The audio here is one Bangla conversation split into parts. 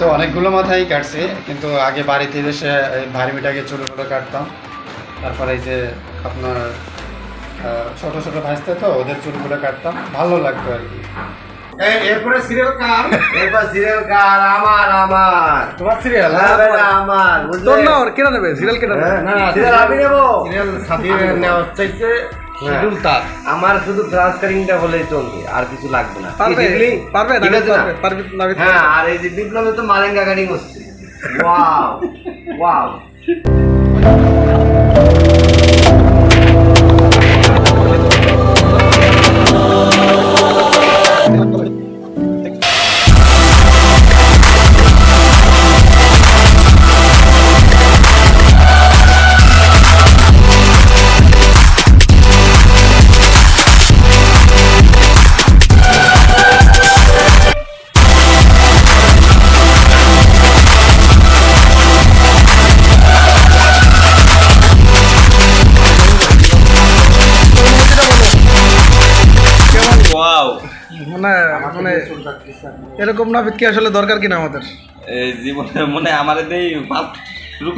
তো অনেকগুলো মাথাই কাটছে, কিন্তু আগে বাড়িতে এসে ভারী মিটাকে চুলগুলো কাটতাম। তারপরে এই যে আপনার ছোট ছোট ভাজতে তো ওদের চুলগুলো কাটতাম, ভালো লাগতো আর কি। এরপরে সিরিয়াল কার? এরপর সিরিয়াল কার? আমার আমার তোমার সিরিয়াল? হ্যাঁ বেটা আমার, তোর না, ওর কেনা নেবে সিরিয়াল, কেনা নেবে? না না সিরিয়াল আমি নেবো। সিরিয়াল সাদিয়ে নেওয়া চাইছে, শিডিউল তার। আমার শুধু ট্রান্সফারিংটা হলেই চলবে, আর কিছু লাগবে না। পারবে পারবে ঠিক আছে না? পারবে পারবে। হ্যাঁ, আর এই যে বিপ্লবে তো মালেঙ্গা কাটিং হচ্ছে। Wow wow. মানে মানে এরকম নাপিত কি আসলে দরকার কিনা আমাদের জীবনে মনে আমাদের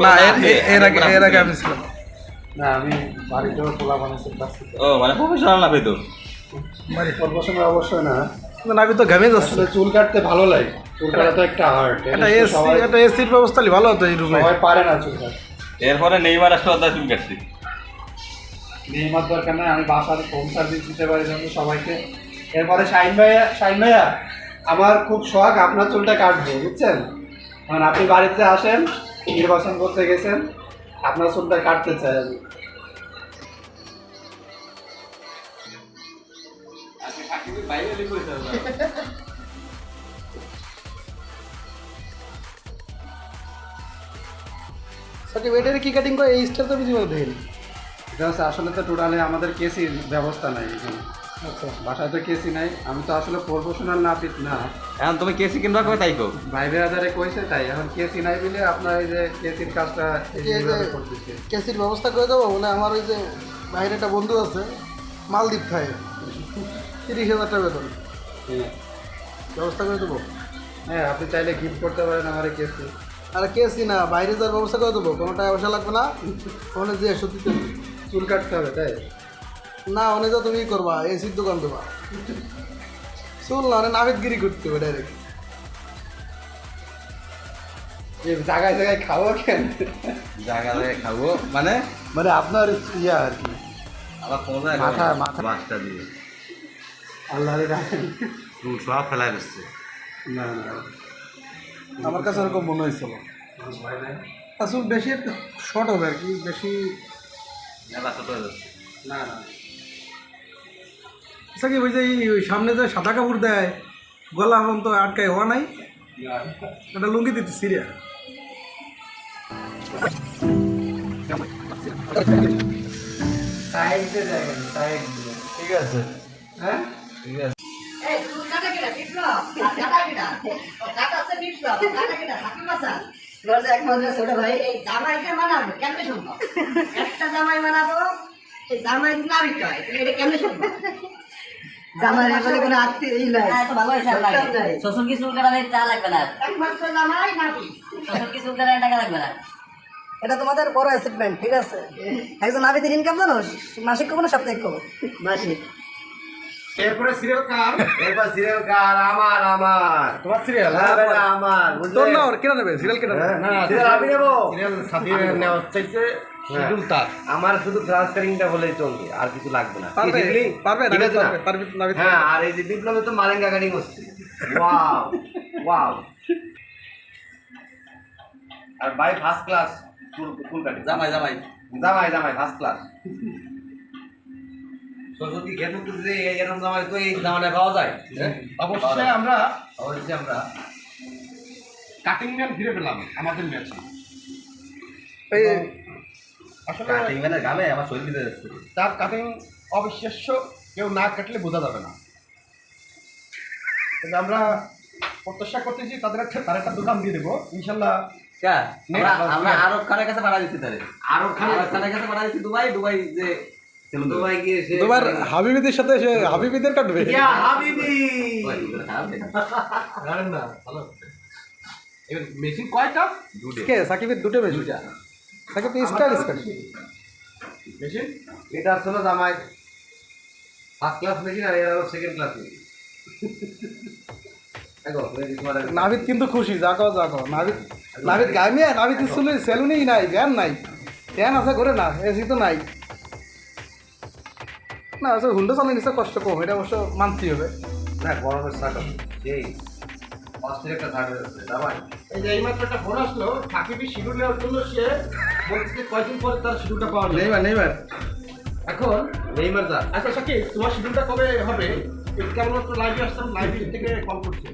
না? এর আগে আমি ছিলাম না, আমি বাড়িতেও পোলা বানাচ্ছি। ও মানে প্রফেশনাল না পেতো বাড়ি প্রফেশনাল অবশ্যই না, কিন্তু নাপিত তো ঘামে যাচ্ছে। চুল কাটতে ভালো লাগে, চুল কাটা তো একটা আর্ট। এটা এসির ব্যবস্থা ভালো হতো এই রুমে, সবাই পারে না চুল কাটতে। এরপরে নেইমার আসলে অর্ধা চুল কাটছি। নেইমার দরকার নাই, আমি বাসার হোম সার্ভিস দিতে পারি জন্য সবাইকে। এরপরে শাহিন ভাইয়া আমার খুব শখ আপনার চুলটা কাটবো, বুঝছেন? কারণ আপনি বাড়িতে আসেন, নির্বাচন করতে গেছেন, আপনার চুলটা কাটতে চাই আমি। এটার কি কাটিং করে এই স্টাইল তো আমি জীবনে দেখিনি। এটা হচ্ছে আসলে তো টোটালি আমাদের কেসির ব্যবস্থা নাই এখানে। আচ্ছা, বাসায় তো কেসি নাই, আমি তো আসলে প্রফেশনাল নাপিত না। এখন তুমি কেসি কিনবা কবে তাই কো ভাই বেড়াদারে কইছে, তাই এখন কেসি নাই বলে আপনার এই যে কেসির কাজটা করতেছে। কেসির ব্যবস্থা করে দেবো বলে আমার ওই যে বাইরে একটা বন্ধু আছে, মালদ্বীপ খায়, 30,000 টাকা বেতন। ব্যবস্থা করে দেবো। হ্যাঁ, আপনি চাইলে গিফট করতে পারেন আমার কেসি। আরে কেসি না, বাইরে যাওয়ার ব্যবস্থা করে দেবো, কোনো টাকা পয়সা লাগবে না। ওখানে যে সত্যি চুল কাটতে হবে তাই না? অনেক তো তুমি করবা, এসির দোকান দেবা, চুল না, নাবিদগিরি করতে হবে ডাইরেক্ট। জায়গায় জায়গায় খাবো কেন? জায়গায় খাবো মানে মানে আপনার ইয়া আর কি, আবার মাথা মাছটা দিয়ে আল্লাহ রাখেন। চুল সব ফেলাই দিচ্ছে। না না, আমার কাছে এরকম মনে হয়েছিল। চুল বেশি একটু শর্ট হবে আর কি, বেশি না না। আচ্ছা, কি ওই যে ওই সামনে যে সাদা কাপড় দেয়, গলা এখন তো আটকায় হওয়া নাই, একটা লুঙ্গি দিতে সিরিয়া। ঠিক আছে, হ্যাঁ ঠিক আছে। শ্বশুর কি চুল কাটালে টাকা লাগবে না, শ্বশুর কি চুল কাটালে টাকা লাগবে না। এটা তোমাদের বড় অ্যাচিভমেন্ট, ঠিক আছে? একজন নাবিদের ইনকাম জানো, মাসিক কখনো সাপ্তাহিক কখনো মাসিক। এরপরে সিরিয়াল কার? এরপর সিরিয়াল কার? আমার আমার তোমার সিরিয়াল? হ্যাঁ বেটা আমার, তোর না, ওর কেনা নেবে সিরিয়াল, কেনা নেবে? না সিরিয়াল আমি নেবো। সিরিয়াল সাদিয়ে নেওয়া চাইছে, শিডিউল তার। আমার শুধু ট্রান্সফারিংটা হলেই চলবে, আর কিছু লাগবে না। পারবে পারবে ঠিক আছে না? পারবে। হ্যাঁ, আর এই যে বিপ্লবে তো মালেঙ্গা কাটিং হচ্ছে। Wow wow. আর ভাই ফার্স্ট ক্লাস ফুল কাটিং। জামাই জামাই জামাই জামাই ফার্স্ট ক্লাস। শ্বশুর কি খেতে যে এরকম জামাই তো এই জামানায় পাওয়া যায়? অবশ্যই আমরা অবশ্যই আমরা কাটিং ম্যান ফিরে পেলাম আমাদের ম্যাচে। আসলে কাটিং ম্যানের গালে আমার শরীর দিতে যাচ্ছে। তার কাটিং অবিশ্বাস্য, কেউ না কাটলে বোঝা যাবে না। কিন্তু আমরা প্রত্যাশা করতেছি তার একটা দোকান দিয়ে দেবো ইনশাল্লাহ। আমরা আরব খানের কাছে পাঠা দিচ্ছি, তাহলে আরব খানের কাছে পাঠা দিচ্ছি দুবাই যে দুবাই গিয়ে সে দুবার হাবিবিদের সাথে সে হাবিবিদের কাটবে। ইয়া হাবিবি জানেন না, ভালো মেশিন কয়টা? কে সাকিবের দুটো বেশি সাকিব তো স্টাইল মেশিন এটা আসলে জামাই ফার্স্ট ক্লাস মেশিন আর এরা হলো সেকেন্ড ক্লাস মেশিন। দেখো তোমার নাভিদ কিন্তু খুশি জাগো নাভিদ গাইমিয়া নাভিদ স্কুলে সেলুনেই নাই ফ্যান আছে ঘরে না এসি তো নাই না আসলে হুন্ডা চালানো নিশ্চয় কষ্ট কম এটা অবশ্য মানতেই হবে না গরমের শাক সেই অস্থির একটা শাক হয়েছে জামাই। এই যে এইমাত্র একটা ফোন আসলো সাকিবের শিডিউল নেওয়ার জন্য, সে বলছে কয়দিন পরে তার শিডিউলটা পাওয়া যাবে। নেইমার এখন নেইমার যা আচ্ছা সাকিব, তোমার শিডিউলটা কবে হবে? কেমন লাইভে আসতাম, লাইভ থেকে কল করছি।